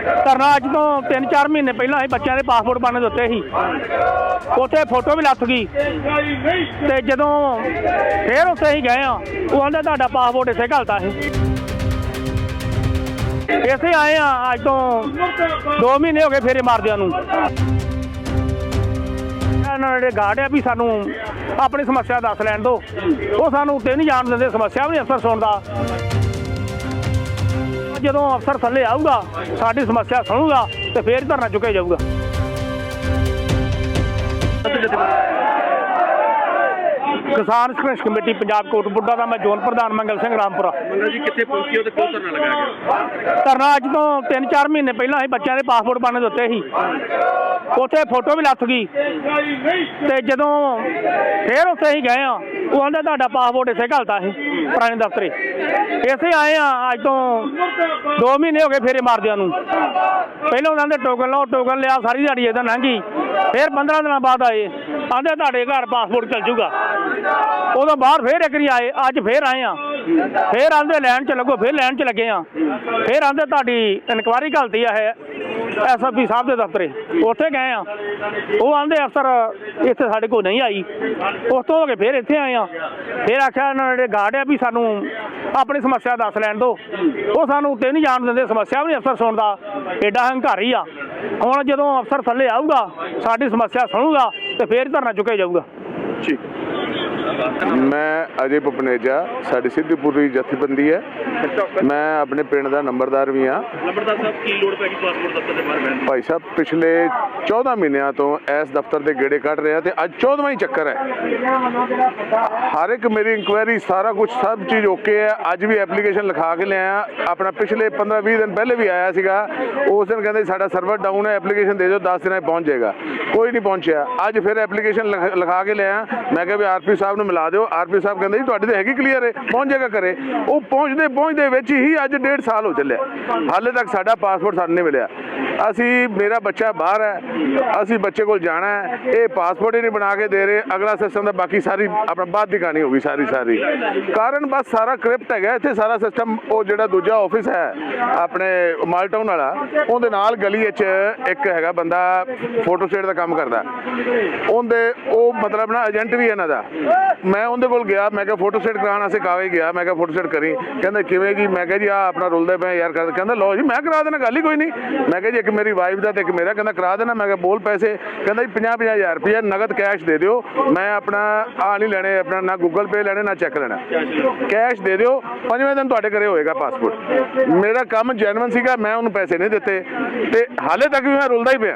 ਧਰਨਾ ਅੱਜ ਤੋਂ 3-4 ਮਹੀਨੇ ਪਹਿਲਾਂ ਅਸੀਂ ਬੱਚਿਆਂ ਦੇ ਪਾਸਪੋਰਟ ਬਣਨ ਦਿੱਤੇ ਸੀ, ਉੱਥੇ ਫੋਟੋ ਵੀ ਲੱਥ ਗਈ ਤੇ ਜਦੋਂ ਫੇਰ ਉੱਥੇ ਅਸੀਂ ਗਏ ਆ, ਉਹ ਆਂਦਾ ਤੁਹਾਡਾ ਪਾਸਪੋਰਟ ਇੱਥੇ ਘਲਤਾ ਸੀ। ਇੱਥੇ ਆਏ ਆ ਅੱਜ ਤੋਂ 2 ਮਹੀਨੇ ਹੋ ਗਏ ਫੇਰੇ ਮਾਰਦਿਆਂ ਨੂੰ। ਇਹਨਾਂ ਜਿਹੜੇ ਗਾਰਡ ਆ ਵੀ ਸਾਨੂੰ ਆਪਣੀ ਸਮੱਸਿਆ ਦੱਸ ਲੈਣ ਦਿਓ, ਉਹ ਸਾਨੂੰ ਉੱਤੇ ਨਹੀਂ ਜਾਣ ਦਿੰਦੇ, ਸਮੱਸਿਆ ਵੀ ਨਹੀਂ ਅਫਸਰ ਸੁਣਦਾ। ਜਦੋਂ ਅਫਸਰ ਥੱਲੇ ਆਊਗਾ ਸਾਡੀ ਸਮੱਸਿਆ ਸੁਣੂਗਾ ਤੇ ਫੇਰ ਧਰਨਾ ਚੁੱਕਿਆ ਜਾਊਗਾ। ਕਿਸਾਨ ਸੰਘਰਸ਼ ਕਮੇਟੀ ਪੰਜਾਬ ਕੋਟਕਪੂਰਾ ਦਾ ਮੈਂ ਜ਼ੋਨ ਪ੍ਰਧਾਨ ਮੰਗਲ ਸਿੰਘ ਰਾਮਪੁਰਾ। ਮੰਗਲ ਜੀ ਕਿੱਥੇ ਪਹੁੰਚੇ ਹੋ ਤੇ ਕਿਉਂ ਧਰਨਾ ਲਗਾਇਆ ਗਿਆ? ਧਰਨਾ ਅੱਜ ਤੋਂ 3-4 ਮਹੀਨੇ ਪਹਿਲਾਂ ਅਸੀਂ ਬੱਚਿਆਂ ਦੇ ਪਾਸਪੋਰਟ ਬਣਨ ਦਿੱਤੇ ਸੀ, ਉੱਥੇ ਫੋਟੋ ਵੀ ਲੱਥ ਗਈ ਤੇ ਜਦੋਂ ਫੇਰ ਉੱਥੇ ਅਸੀਂ ਗਏ ਆ, ਉਹ ਆਂਦਾ ਤੁਹਾਡਾ ਪਾਸਪੋਰਟ ਇੱਥੇ ਘਲਤਾ ਸੀ ਪੁਰਾਣੇ ਦਫ਼ਤਰੇ। ਇੱਥੇ ਆਏ ਆ ਅੱਜ ਤੋਂ 2 ਮਹੀਨੇ ਹੋ ਗਏ ਫੇਰੇ ਮਾਰਦਿਆਂ ਨੂੰ। ਪਹਿਲਾਂ ਉਹਨਾਂ ਦੇ ਟੋਕਨ ਲਓ, ਟੋਕਨ ਲਿਆ, ਸਾਰੀ ਦਿਹਾੜੀ ਇਹਦਾ ਲੰਘੀ। ਫਿਰ 15 ਦਿਨਾਂ ਬਾਅਦ ਆਏ, ਆਂਦੇ ਤੁਹਾਡੇ ਘਰ ਪਾਸਪੋਰਟ ਚੱਲ ਜੂਗਾ। ਉਦੋਂ ਬਾਅਦ ਫੇਰ ਇੱਕ ਵਾਰੀ ਆਏ, ਅੱਜ ਫੇਰ ਆਏ ਆ, ਫੇਰ ਆਂਦੇ ਲੈਣ 'ਚ ਲੱਗੋ, ਫੇਰ ਲੈਣ 'ਚ ਲੱਗੇ ਆ। ਫੇਰ ਆਂਦੇ ਤੁਹਾਡੀ ਇਨਕੁਆਇਰੀ ਘਲਤੀ ਆ ਹੈ SSP ਸਾਹਿਬ ਦੇ ਦਫ਼ਤਰੇ, ਉੱਥੇ ਗਏ ਆ। ਉਹ ਆਂਦੇ ਅਫਸਰ ਇੱਥੇ ਸਾਡੇ ਕੋਲ ਨਹੀਂ ਆਈ। ਉਸ ਤੋਂ ਹੋ ਕੇ ਫੇਰ ਇੱਥੇ ਆਏ ਆ। ਫੇਰ ਆਖਿਆ ਇਹਨਾਂ ਜਿਹੜੇ ਗਾਰਡ ਆ ਵੀ ਸਾਨੂੰ ਆਪਣੀ ਸਮੱਸਿਆ ਦੱਸ ਲੈਣ ਦਿਓ, ਉਹ ਸਾਨੂੰ ਉੱਤੇ ਨਹੀਂ ਜਾਣ ਦਿੰਦੇ, ਸਮੱਸਿਆ ਵੀ ਨਹੀਂ ਅਫਸਰ ਸੁਣਦਾ। ਐਡਾ ਹੰਕਾਰੀ ਆ। ਹੁਣ ਜਦੋਂ ਅਫਸਰ ਥੱਲੇ ਆਊਗਾ ਸਾਡੀ ਸਮੱਸਿਆ ਸੁਣੂਗਾ ਤੇ ਫੇਰ ਧਰਨਾ ਚੁੱਕਿਆ ਜਾਊਗਾ। ਠੀਕ। ਮੈਂ ਅਜੇ ਭੁਪਨੇਜਾ, ਸਾਡੀ ਸਿੱਧੀਪੁਰੀ ਜਥੇਬੰਦੀ ਹੈ। ਮੈਂ ਆਪਣੇ ਪਿੰਡ ਦਾ ਨੰਬਰਦਾਰ ਵੀ ਹਾਂ। ਨੰਬਰਦਾਰ ਸਾਹਿਬ ਕੀ ਲੋੜ ਪੈ ਗਈ ਪਾਸਪੋਰਟ ਦਫ਼ਤਰ ਦੇ ਬਾਹਰ ਬੈਠਣ? ਭਾਈ ਸਾਹਿਬ ਪਿਛਲੇ 14 ਮਹੀਨਿਆਂ ਤੋਂ ਇਸ ਦਫ਼ਤਰ ਦੇ ਗੇੜੇ ਕੱਢ ਰਿਹਾ ਤੇ ਅੱਜ 14ਵਾਂ ਹੀ ਚੱਕਰ ਹੈ। ਹਰ ਇੱਕ ਮੇਰੀ ਇਨਕੁਆਇਰੀ ਸਾਰਾ ਕੁਝ ਸਭ ਚੀਜ਼ ਓਕੇ ਹੈ। ਅੱਜ ਵੀ ਐਪਲੀਕੇਸ਼ਨ ਲਿਖਾ ਕੇ ਲਿਆਇਆ ਆਪਣਾ। ਪਿਛਲੇ 15-20 ਦਿਨ ਪਹਿਲੇ ਵੀ ਆਇਆ ਸੀਗਾ, ਉਸ ਦਿਨ ਕਹਿੰਦੇ ਸਾਡਾ ਸਰਵਰ ਡਾਊਨ ਹੈ, ਐਪਲੀਕੇਸ਼ਨ ਦੇ ਦਿਓ 10 ਦਿਨਾਂ 'ਚ ਪਹੁੰਚ ਜਾਏਗਾ। ਕੋਈ ਨਹੀਂ ਪਹੁੰਚਿਆ। ਅੱਜ ਫਿਰ ਐਪਲੀਕੇਸ਼ਨ ਲਿਖਾ ਕੇ ਲਿਆਇਆ। ਮੈਂ ਕਿਹਾ ਵੀ RP ਸਾਹਿਬ ਨੂੰ ਮਿਲਾ ਦਿਓ। RP ਸਾਹਿਬ ਕਹਿੰਦੇ ਜੀ ਤੁਹਾਡੀ ਤਾਂ ਹੈਗੀ ਕਲੀਅਰ ਹੈ, ਪਹੁੰਚ ਜਾਏਗਾ ਘਰੇ। ਉਹ ਪਹੁੰਚਦੇ ਵਿੱਚ ਹੀ ਅੱਜ 1.5 ਸਾਲ ਹੋ ਚੱਲਿਆ, ਹਾਲੇ ਤੱਕ ਸਾਡਾ ਪਾਸਪੋਰਟ ਸਾਨੂੰ ਨਹੀਂ ਮਿਲਿਆ। ਮੇਰਾ ਬੱਚਾ ਬਾਹਰ ਹੈ, ਅਸੀਂ ਬੱਚੇ ਕੋਲ ਜਾਣਾ ਹੈ, ਇਹ ਪਾਸਪੋਰਟ ਹੀ ਨਹੀਂ ਬਣਾ ਕੇ ਦੇ ਰਹੇ। ਅਗਲਾ ਸਿਸਟਮ ਦਾ ਬਾਕੀ ਸਾਰੀ ਆਪਣਾ ਬਾਅਦ ਦੀ ਕਹਾਣੀ ਹੋ ਗਈ ਸਾਰੀ ਕਾਰਨ ਬਸ ਸਾਰਾ ਕ੍ਰਿਪਟ ਹੈਗਾ ਇੱਥੇ ਸਾਰਾ ਸਿਸਟਮ। ਉਹ ਜਿਹੜਾ ਦੂਜਾ ਆਫਿਸ ਹੈ ਆਪਣੇ ਮਾਲਟਾਊਨ ਵਾਲਾ, ਉਹਦੇ ਨਾਲ ਗਲੀ ਵਿੱਚ ਇੱਕ ਹੈਗਾ ਬੰਦਾ ਫੋਟੋ ਸਟੇਟ ਦਾ ਕੰਮ ਕਰਦਾ। ਉਹ ਮਤਲਬ ਨਾ ਏਜੰਟ ਵੀ ਇਹਨਾਂ ਦਾ। ਮੈਂ ਉਹਦੇ ਕੋਲ ਗਿਆ, ਮੈਂ ਕਿਹਾ ਫੋਟੋ ਸਟੇਟ ਕਰਾਉਣ ਵਾਸਤੇ ਕਾਗਜ਼ ਗਿਆ। ਮੈਂ ਕਿਹਾ ਫੋਟੋ ਸਟੇਟ ਕਰੀ, ਕਹਿੰਦਾ ਕਿਵੇਂ ਜੀ? ਮੈਂ ਕਿਹਾ ਜੀ ਆਹ ਆਪਣਾ ਰੁਲਦੇ ਪਏ ਯਾਰ। ਕਹਿੰਦਾ ਲਓ ਜੀ ਮੈਂ ਕਰਾ ਦੇਣਾ, ਗੱਲ ਹੀ ਕੋਈ ਨਹੀਂ। ਮੈਂ ਕਿਹਾ ਜੀ ਇੱਕ ਮੇਰੀ ਵਾਈਫ ਦਾ ਤੇ ਇੱਕ ਮੇਰਾ, ਕਹਿੰਦਾ ਕਰਾ ਦੇਣਾ। ਮੈਂ ਕਿਹਾ ਬੋਲ ਪੈਸੇ? ਕਹਿੰਦਾ ਜੀ 50-50 ਰੁਪਏ ਨਗਦ ਕੈਸ਼ ਦੇ ਦਿਓ। ਮੈਂ ਆਪਣਾ ਨਹੀਂ ਲੈਣੇ, ਆਪਣਾ ਨਾ ਗੂਗਲ ਪੇ ਲੈਣੇ ਨਾ ਚੈੱਕ ਲੈਣਾ, ਕੈਸ਼ ਦੇ ਦਿਓ। 5ਵੇਂ ਦਿਨ ਤੁਹਾਡੇ ਘਰੇ ਹੋਏਗਾ ਪਾਸਪੋਰਟ। ਮੇਰਾ ਕੰਮ ਜੈਨੂਇਨ ਸੀਗਾ, ਮੈਂ ਉਹਨੂੰ ਪੈਸੇ ਨਹੀਂ ਦਿੱਤੇ ਤੇ ਹਾਲੇ ਤੱਕ ਵੀ ਮੈਂ ਰੁਲਦਾ ਹੀ ਪਿਆ।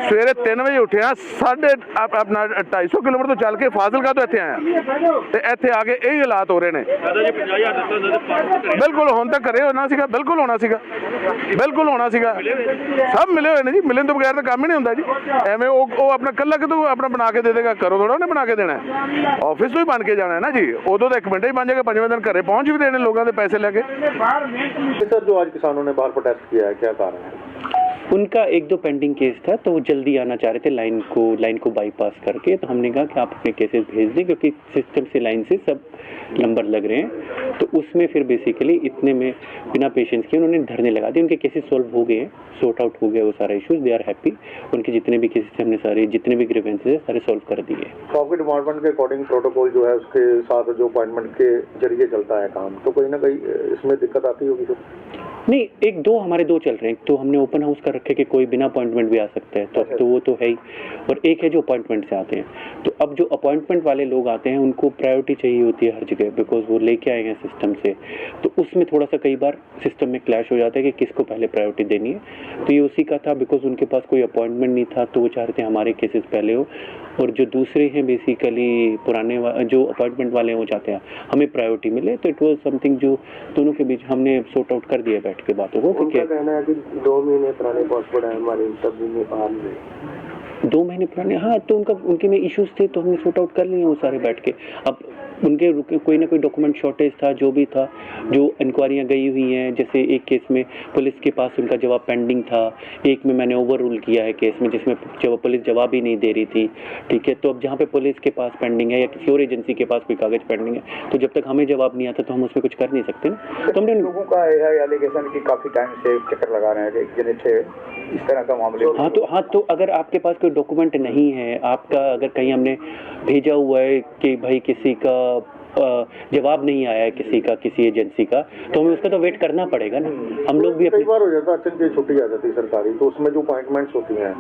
ਸਵੇਰੇ 3 ਵਜੇ ਉੱਠਿਆ, ਆਪਣਾ 250 ਕਿਲੋਮੀਟਰ ਤੋਂ ਚੱਲ ਕੇ ਫਾਜ਼ਿਲਕਾ ਤੋਂ ਇੱਥੇ ਆਇਆ ਤੇ ਇੱਥੇ ਆ ਕੇ ਇਹ ਹਾਲਾਤ ਹੋ ਰਹੇ ਨੇ। ਬਿਲਕੁਲ ਹੁਣ ਤੱਕ ਘਰੇ ਹੋਣਾ ਸੀਗਾ, ਬਿਲਕੁਲ ਹੋਣਾ ਸੀਗਾ, ਬਿਲਕੁਲ ਹੋਣਾ ਸੀਗਾ। ਸਭ ਮਿਲੇ ਹੋਏ ਨੇ ਜੀ, ਮਿਲਣ ਤੋਂ ਬਗੈਰ ਤਾਂ ਕੰਮ ਹੀ ਨਹੀਂ ਹੁੰਦਾ ਜੀ। ਐਵੇਂ ਉਹ ਆਪਣਾ ਕੱਲਾ ਕਿਤੋਂ ਆਪਣਾ ਬਣਾ ਕੇ ਦੇ ਦੇਗਾ? ਕਰੋ ਥੋੜਾ ਉਹਨੇ ਬਣਾ ਕੇ ਦੇਣਾ, ਆਫਿਸ ਤੋਂ ਹੀ ਬਣ ਕੇ ਜਾਣਾ ਹੈ ਨਾ ਜੀ। ਉਦੋਂ ਤਾਂ 1 ਮਿੰਟ ਹੀ ਬਣ ਜਾਏਗਾ, 5ਵੇਂ ਦਿਨ ਘਰੇ ਪਹੁੰਚ ਵੀ ਦੇਣੇ लोगों के पैसे लेके। सर जो आज किसानों ने बाहर प्रोटेस्ट किया है, क्या कारण है? उनका 1-2 पेंडिंग केस था तो वो जल्दी आना चाह रहे थे लाइन को बाईपास करके। तो हमने कहा कि आप अपने केसेस भेज दें क्योंकि सिस्टम से लाइन से सब नंबर लग रहे हैं। तो उसमें फिर बेसिकली इतने में बिना पेशेंस के उन्होंने धरने लगा दिए। उनके केसेस सॉल्व हो गए हैं, सॉर्ट आउट हो गया वो सारा इशूज़, दे आर हैप्पी। उनके जितने भी केसेस थे हमने सारे जितने भी ग्रीवेंसेस सारे सॉल्व कर दिए। तो आपके डिपार्टमेंट के अकॉर्डिंग प्रोटोकॉल जो है उसके साथ जो अपॉइंटमेंट के जरिए चलता है काम, तो कहीं ना कहीं इसमें दिक्कत आती होगी? नहीं, 1-2 हमारे 2 चल रहे हैं। तो हमने ओपन हाउस कर रखे कि कोई बिना अपॉइंटमेंट भी आ सकता है, तो अब तो वो तो है ही। और एक है जो अपॉइंटमेंट से आते हैं। तो अब जो अपॉइंटमेंट वाले लोग आते हैं उनको प्रायोरिटी चाहिए होती है हर जगह, बिकॉज वो लेके आए हैं सिस्टम से। तो उसमें थोड़ा सा कई बार सिस्टम में क्लैश हो जाता है कि किसको पहले प्रायोरिटी देनी है। तो ये उसी का था, बिकॉज उनके पास कोई अपॉइंटमेंट नहीं था तो वो चाह रहे थे हमारे केसेस पहले हो। और जो दूसरे हैं बेसिकली पुराने जो अपॉइंटमेंट वाले हैं वो चाहते हैं हमें प्रायोरिटी मिले। तो इट वॉज समथिंग जो दोनों के बीच हमने सॉर्ट आउट कर दिया बैठ के बातों को। उनका कहना है कि 2 महीने पुराने पासपोर्ट है हमारे, तब भी नहीं बाहर मिले। 2 महीने पुराने, हाँ। तो उनके में इश्यूज थे तो हमने सॉर्ट आउट कर लिए वो सारे बैठ के। अब उनके कोई ना कोई डॉक्यूमेंट शॉर्टेज था, जो भी था, जो इंक्वायरियाँ गई हुई हैं। जैसे एक केस में पुलिस के पास उनका जवाब पेंडिंग था, एक में मैंने ओवर रूल किया है केस में जिसमें जब पुलिस जवाब ही नहीं दे रही थी, ठीक है। तो अब जहाँ पे पुलिस के पास पेंडिंग है या किसी और एजेंसी के पास कोई कागज पेंडिंग है, तो जब तक हमें जवाब नहीं आता तो हम उसमें कुछ कर नहीं सकते ना। तो हमने लोगों का है एलिगेशन कि काफी टाइम से चक्कर लगा रहे हैं कि जिन्हें इस तरह का मामले। हाँ तो अगर आपके पास कोई डॉक्यूमेंट नहीं है, आपका अगर कहीं हमने भेजा हुआ है कि भाई किसी का जवाब नहीं आया है किसी एजेंसी का, तो हमें उसका तो वेट करना पड़ेगा ना। हम लोग भी कई बार हो जाता है अचानक छुट्टी आ जाती है सरकारी, तो उसमें जो अपॉइंटमेंट्स होती हैं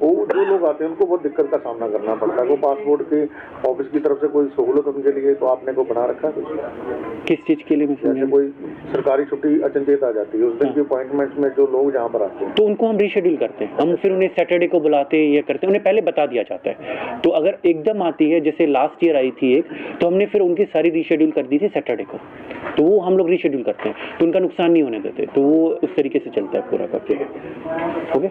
वो जो लोग आते हैं उनको बहुत दिक्कत का सामना करना पड़ता है। वो पासपोर्ट की ऑफिस की तरफ से कोई सहूलत उनके लिए तो आपने को बना रखा है? किस चीज के लिए? जैसे कोई सरकारी छुट्टी अचंचेत आ जाती है उस दिन की अपॉइंटमेंट्स में जो लोग जहाँ पर आते हैं तो उनको हम रीशेड्यूल करते हैं। हम फिर उन्हें सैटरडे को बुलाते हैं, ये करते हैं, उन्हें पहले बता दिया जाता है। तो अगर एकदम आती है, जैसे लास्ट ईयर आई थी एक, तो हमने फिर उनकी सारी रीशेड्यूल कर दी थी सैटरडे को, तो वो हम लोग रीशेड्यूल करते हैं, तो उनका नुकसान नहीं होने देते। तो वो उस तरीके से चलता है पूरा का पूरा। ओके।